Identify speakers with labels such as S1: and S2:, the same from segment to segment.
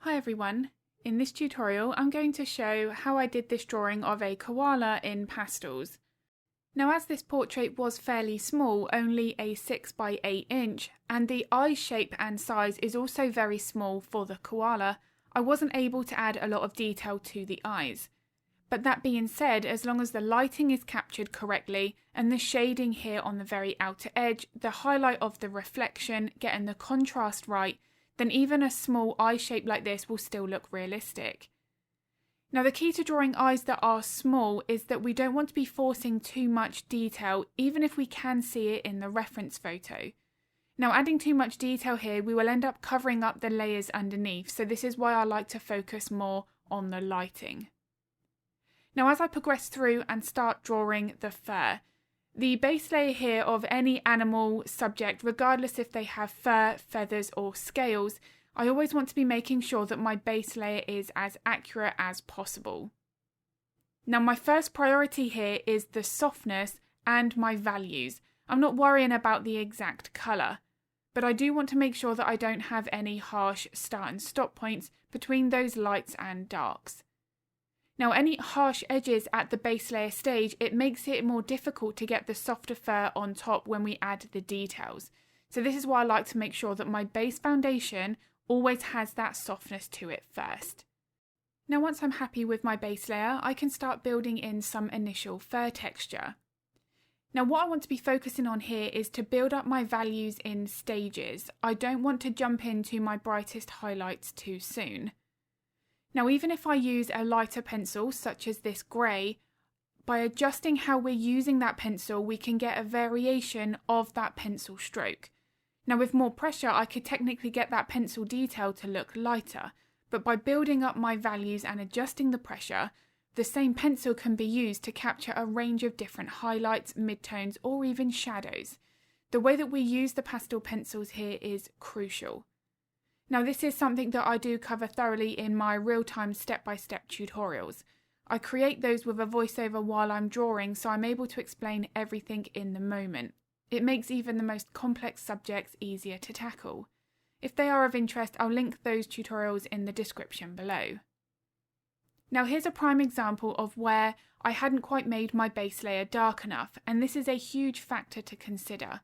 S1: Hi everyone, in this tutorial I'm going to show how I did this drawing of a koala in Pastels. Now as this portrait was fairly small, only a 6 by 8 inch, and the eye shape and size is also very small for the koala, I wasn't able to add a lot of detail to the eyes. But that being said, as long as the lighting is captured correctly and the shading here on the very outer edge, the highlight of the reflection, getting the contrast right, then even a small eye shape like this will still look realistic. Now the key to drawing eyes that are small is that we don't want to be forcing too much detail, even if we can see it in the reference photo. Now adding too much detail here, we will end up covering up the layers underneath, so this is why I like to focus more on the lighting. Now as I progress through and start drawing the fur, the base layer here of any animal subject, regardless if they have fur, feathers or scales, I always want to be making sure that my base layer is as accurate as possible. Now my first priority here is the softness and my values. I'm not worrying about the exact colour, but I do want to make sure that I don't have any harsh start and stop points between those lights and darks. Now any harsh edges at the base layer stage, it makes it more difficult to get the softer fur on top when we add the details. So this is why I like to make sure that my base foundation always has that softness to it first. Now once I'm happy with my base layer, I can start building in some initial fur texture. Now what I want to be focusing on here is to build up my values in stages. I don't want to jump into my brightest highlights too soon. Now even if I use a lighter pencil such as this grey, by adjusting how we're using that pencil we can get a variation of that pencil stroke. Now with more pressure I could technically get that pencil detail to look lighter, but by building up my values and adjusting the pressure, the same pencil can be used to capture a range of different highlights, midtones or even shadows. The way that we use the pastel pencils here is crucial. Now this is something that I do cover thoroughly in my real-time step-by-step tutorials. I create those with a voiceover while I'm drawing, so I'm able to explain everything in the moment. It makes even the most complex subjects easier to tackle. If they are of interest, I'll link those tutorials in the description below. Now here's a prime example of where I hadn't quite made my base layer dark enough, and this is a huge factor to consider.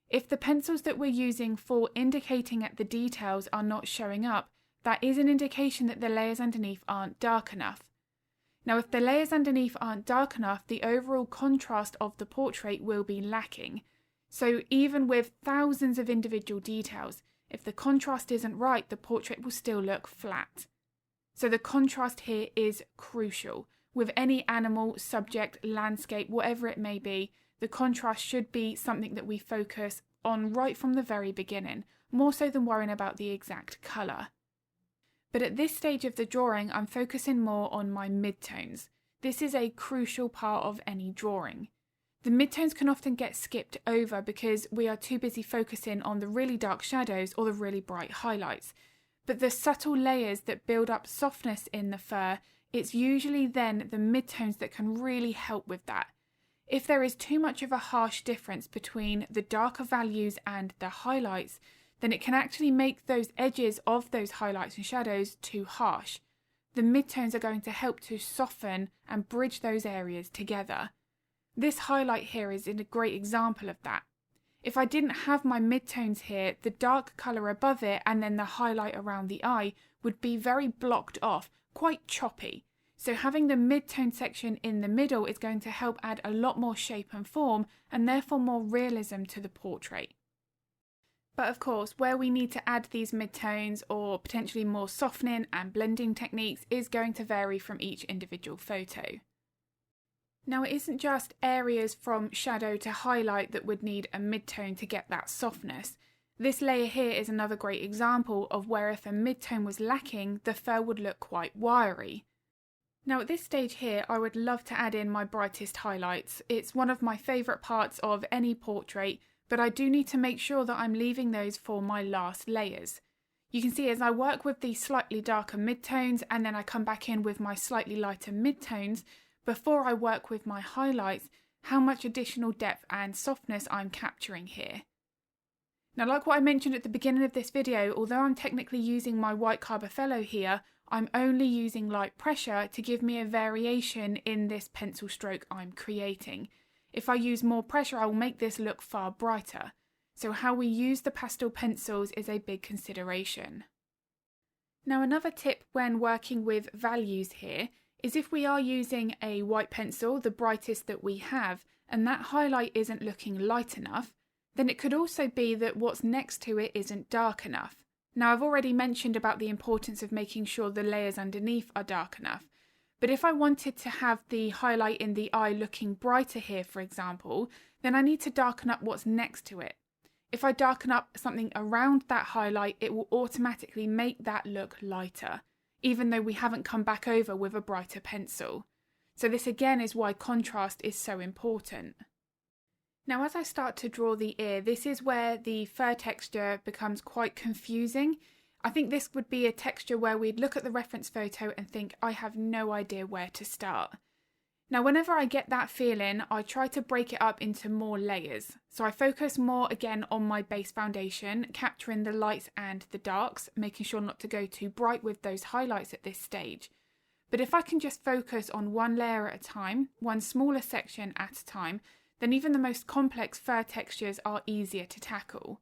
S1: If the pencils that we're using for indicating at the details are not showing up, that is an indication that the layers underneath aren't dark enough. Now if the layers underneath aren't dark enough, the overall contrast of the portrait will be lacking. So even with thousands of individual details, if the contrast isn't right, the portrait will still look flat. So the contrast here is crucial. With any animal, subject, landscape, whatever it may be, the contrast should be something that we focus on right from the very beginning, more so than worrying about the exact colour. But at this stage of the drawing, I'm focusing more on my midtones. This is a crucial part of any drawing. The midtones can often get skipped over because we are too busy focusing on the really dark shadows or the really bright highlights. But the subtle layers that build up softness in the fur, it's usually then the midtones that can really help with that. If there is too much of a harsh difference between the darker values and the highlights, then it can actually make those edges of those highlights and shadows too harsh. The midtones are going to help to soften and bridge those areas together. This highlight here is a great example of that. If I didn't have my midtones here, the dark colour above it and then the highlight around the eye would be very blocked off, quite choppy. So having the mid-tone section in the middle is going to help add a lot more shape and form and therefore more realism to the portrait. But of course, where we need to add these mid-tones or potentially more softening and blending techniques is going to vary from each individual photo. Now it isn't just areas from shadow to highlight that would need a mid-tone to get that softness. This layer here is another great example of where if a mid-tone was lacking, the fur would look quite wiry. Now at this stage here, I would love to add in my brightest highlights. It's one of my favourite parts of any portrait, but I do need to make sure that I'm leaving those for my last layers. You can see as I work with the slightly darker midtones and then I come back in with my slightly lighter midtones, before I work with my highlights, how much additional depth and softness I'm capturing here. Now, like what I mentioned at the beginning of this video, although I'm technically using my white Carbothello here, I'm only using light pressure to give me a variation in this pencil stroke I'm creating. If I use more pressure, I will make this look far brighter. So how we use the pastel pencils is a big consideration. Now, another tip when working with values here is if we are using a white pencil, the brightest that we have, and that highlight isn't looking light enough, then it could also be that what's next to it isn't dark enough. Now, I've already mentioned about the importance of making sure the layers underneath are dark enough. But if I wanted to have the highlight in the eye looking brighter here, for example, then I need to darken up what's next to it. If I darken up something around that highlight, it will automatically make that look lighter, even though we haven't come back over with a brighter pencil. So this again is why contrast is so important. Now, as I start to draw the ear, this is where the fur texture becomes quite confusing. I think this would be a texture where we'd look at the reference photo and think, I have no idea where to start. Now, whenever I get that feeling, I try to break it up into more layers. So I focus more again on my base foundation, capturing the lights and the darks, making sure not to go too bright with those highlights at this stage. But if I can just focus on one layer at a time, one smaller section at a time, then even the most complex fur textures are easier to tackle.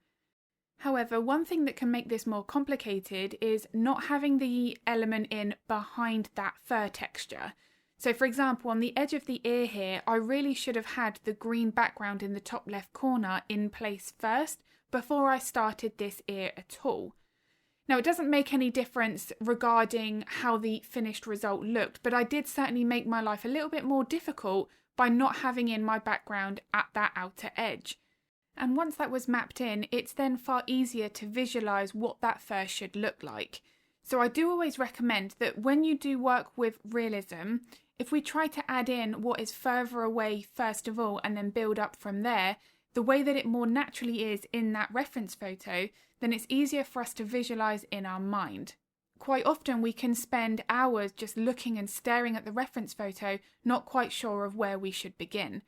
S1: However, one thing that can make this more complicated is not having the element in behind that fur texture. So for example, on the edge of the ear here, I really should have had the green background in the top left corner in place first before I started this ear at all. Now, it doesn't make any difference regarding how the finished result looked, but I did certainly make my life a little bit more difficult by not having in my background at that outer edge. And once that was mapped in, it's then far easier to visualise what that fur should look like. So I do always recommend that when you do work with realism, if we try to add in what is further away first of all and then build up from there, the way that it more naturally is in that reference photo, then it's easier for us to visualise in our mind. Quite often we can spend hours just looking and staring at the reference photo, not quite sure of where we should begin.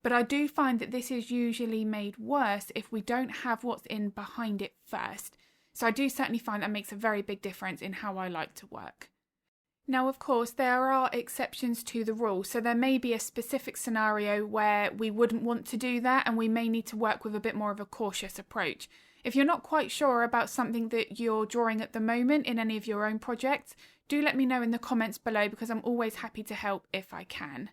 S1: But I do find that this is usually made worse if we don't have what's in behind it first. So I do certainly find that makes a very big difference in how I like to work. Now, of course, there are exceptions to the rule. So there may be a specific scenario where we wouldn't want to do that and we may need to work with a bit more of a cautious approach. If you're not quite sure about something that you're drawing at the moment in any of your own projects, do let me know in the comments below because I'm always happy to help if I can.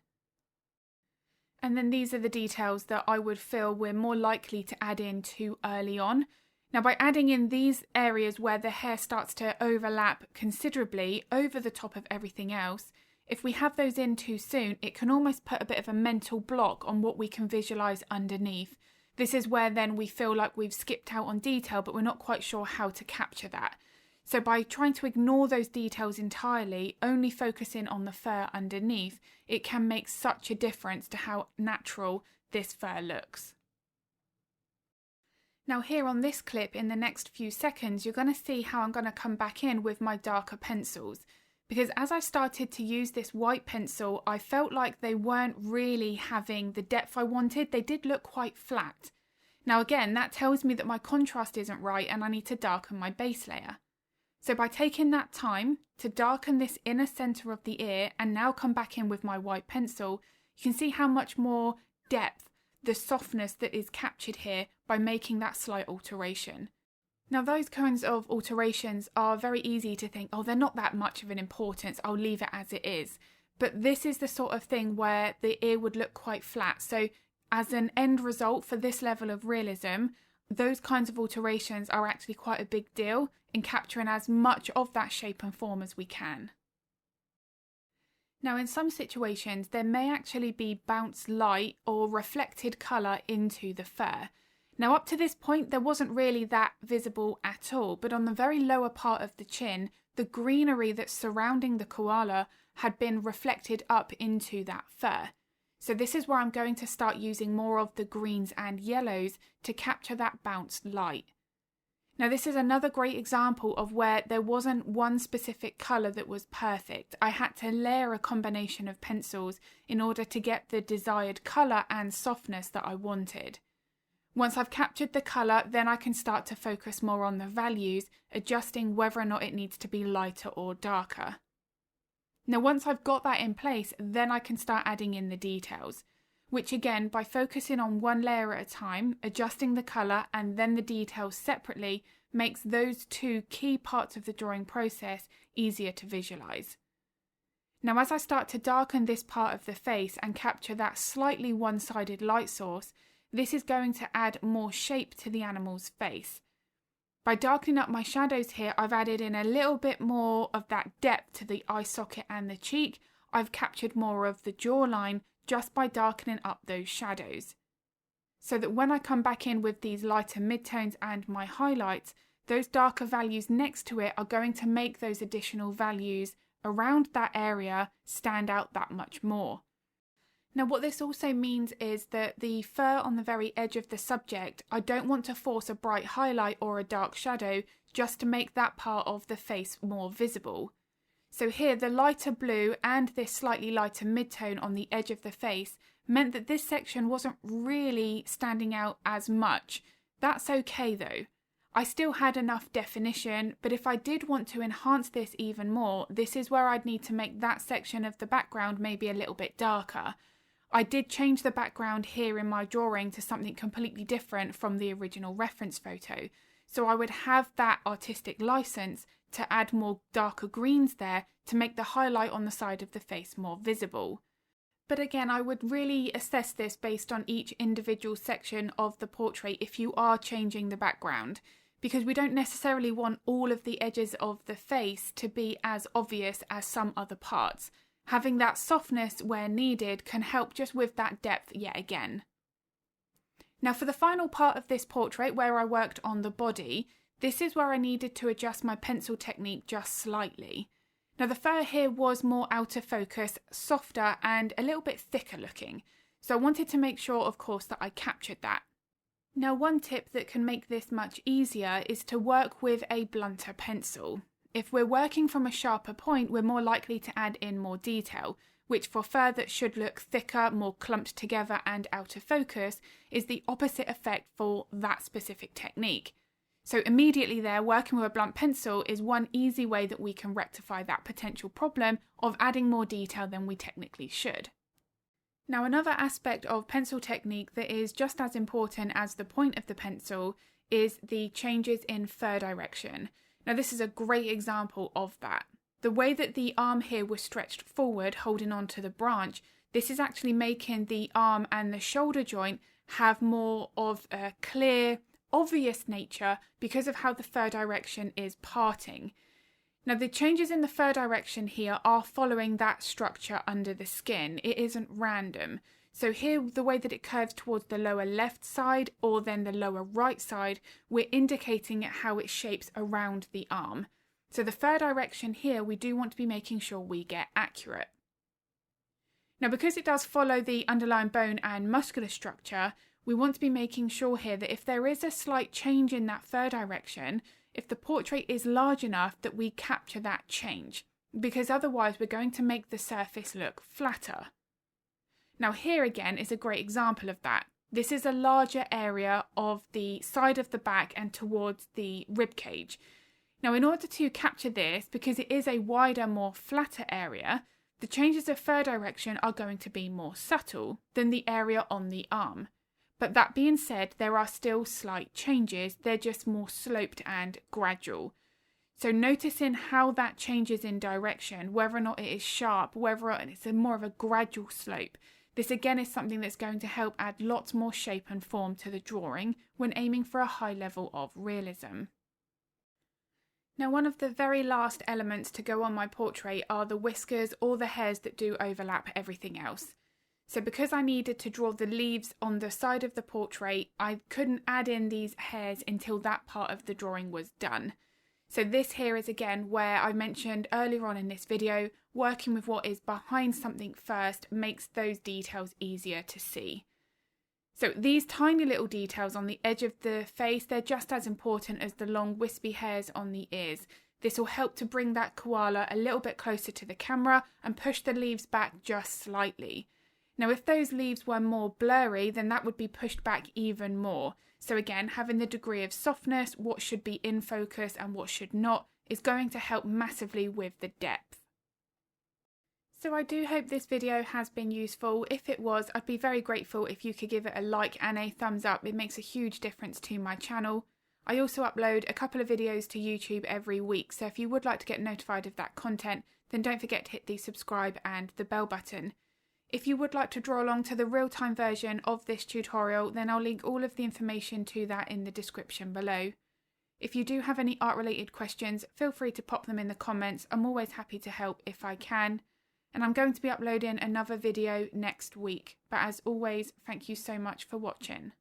S1: And then these are the details that I would feel we're more likely to add in too early on. Now, by adding in these areas where the hair starts to overlap considerably over the top of everything else, if we have those in too soon, it can almost put a bit of a mental block on what we can visualise underneath. This is where then we feel like we've skipped out on detail, but we're not quite sure how to capture that. So by trying to ignore those details entirely, only focusing on the fur underneath, it can make such a difference to how natural this fur looks. Now here on this clip, in the next few seconds, you're going to see how I'm going to come back in with my darker pencils. Because as I started to use this white pencil, I felt like they weren't really having the depth I wanted. They did look quite flat. Now again, that tells me that my contrast isn't right and I need to darken my base layer. So by taking that time to darken this inner centre of the ear and now come back in with my white pencil, you can see how much more depth, the softness that is captured here by making that slight alteration. Now those kinds of alterations are very easy to think, oh, they're not that much of an importance, I'll leave it as it is. But this is the sort of thing where the ear would look quite flat. So as an end result for this level of realism, those kinds of alterations are actually quite a big deal in capturing as much of that shape and form as we can. Now in some situations there may actually be bounced light or reflected colour into the fur. Now up to this point there wasn't really that visible at all, but on the very lower part of the chin, the greenery that's surrounding the koala had been reflected up into that fur. So this is where I'm going to start using more of the greens and yellows to capture that bounced light. Now this is another great example of where there wasn't one specific colour that was perfect. I had to layer a combination of pencils in order to get the desired colour and softness that I wanted. Once I've captured the colour, then I can start to focus more on the values, adjusting whether or not it needs to be lighter or darker. Now once I've got that in place, then I can start adding in the details, which again, by focusing on one layer at a time, adjusting the colour and then the details separately, makes those two key parts of the drawing process easier to visualise. Now as I start to darken this part of the face and capture that slightly one-sided light source, this is going to add more shape to the animal's face. By darkening up my shadows here, I've added in a little bit more of that depth to the eye socket and the cheek. I've captured more of the jawline just by darkening up those shadows. So that when I come back in with these lighter midtones and my highlights, those darker values next to it are going to make those additional values around that area stand out that much more. Now what this also means is that the fur on the very edge of the subject, I don't want to force a bright highlight or a dark shadow just to make that part of the face more visible. So here the lighter blue and this slightly lighter midtone on the edge of the face meant that this section wasn't really standing out as much. That's okay though. I still had enough definition, but if I did want to enhance this even more, this is where I'd need to make that section of the background maybe a little bit darker. I did change the background here in my drawing to something completely different from the original reference photo. So I would have that artistic license to add more darker greens there to make the highlight on the side of the face more visible. But again, I would really assess this based on each individual section of the portrait if you are changing the background, because we don't necessarily want all of the edges of the face to be as obvious as some other parts. Having that softness where needed can help just with that depth yet again. Now for the final part of this portrait where I worked on the body, this is where I needed to adjust my pencil technique just slightly. Now the fur here was more out of focus, softer and a little bit thicker looking, so I wanted to make sure of course that I captured that. Now one tip that can make this much easier is to work with a blunter pencil. If we're working from a sharper point, we're more likely to add in more detail, which for fur that should look thicker, more clumped together and out of focus, is the opposite effect for that specific technique. So immediately there, working with a blunt pencil is one easy way that we can rectify that potential problem of adding more detail than we technically should. Now another aspect of pencil technique that is just as important as the point of the pencil is the changes in fur direction. Now this is a great example of that. The way that the arm here was stretched forward, holding on to the branch, this is actually making the arm and the shoulder joint have more of a clear, obvious nature because of how the fur direction is parting. Now the changes in the fur direction here are following that structure under the skin. It isn't random. So here, the way that it curves towards the lower left side or then the lower right side, we're indicating how it shapes around the arm. So the fur direction here, we do want to be making sure we get accurate. Now because it does follow the underlying bone and muscular structure, we want to be making sure here that if there is a slight change in that fur direction, if the portrait is large enough that we capture that change, because otherwise we're going to make the surface look flatter. Now here again is a great example of that. This is a larger area of the side of the back and towards the rib cage. Now in order to capture this, because it is a wider, more flatter area, the changes of fur direction are going to be more subtle than the area on the arm. But that being said, there are still slight changes, they're just more sloped and gradual. So noticing how that changes in direction, whether or not it is sharp, whether it's more of a gradual slope. This again is something that's going to help add lots more shape and form to the drawing when aiming for a high level of realism. Now one of the very last elements to go on my portrait are the whiskers or the hairs that do overlap everything else. So because I needed to draw the leaves on the side of the portrait, I couldn't add in these hairs until that part of the drawing was done. So this here is again where I mentioned earlier on in this video, working with what is behind something first makes those details easier to see. So these tiny little details on the edge of the face, they're just as important as the long wispy hairs on the ears. This will help to bring that koala a little bit closer to the camera and push the leaves back just slightly. Now if those leaves were more blurry, then that would be pushed back even more. So again, having the degree of softness, what should be in focus and what should not, is going to help massively with the depth. So I do hope this video has been useful. If it was, I'd be very grateful if you could give it a like and a thumbs up. It makes a huge difference to my channel. I also upload a couple of videos to YouTube every week, so if you would like to get notified of that content, then don't forget to hit the subscribe and the bell button. If you would like to draw along to the real-time version of this tutorial, then I'll link all of the information to that in the description below. If you do have any art-related questions, feel free to pop them in the comments. I'm always happy to help if I can. And I'm going to be uploading another video next week. But as always, thank you so much for watching.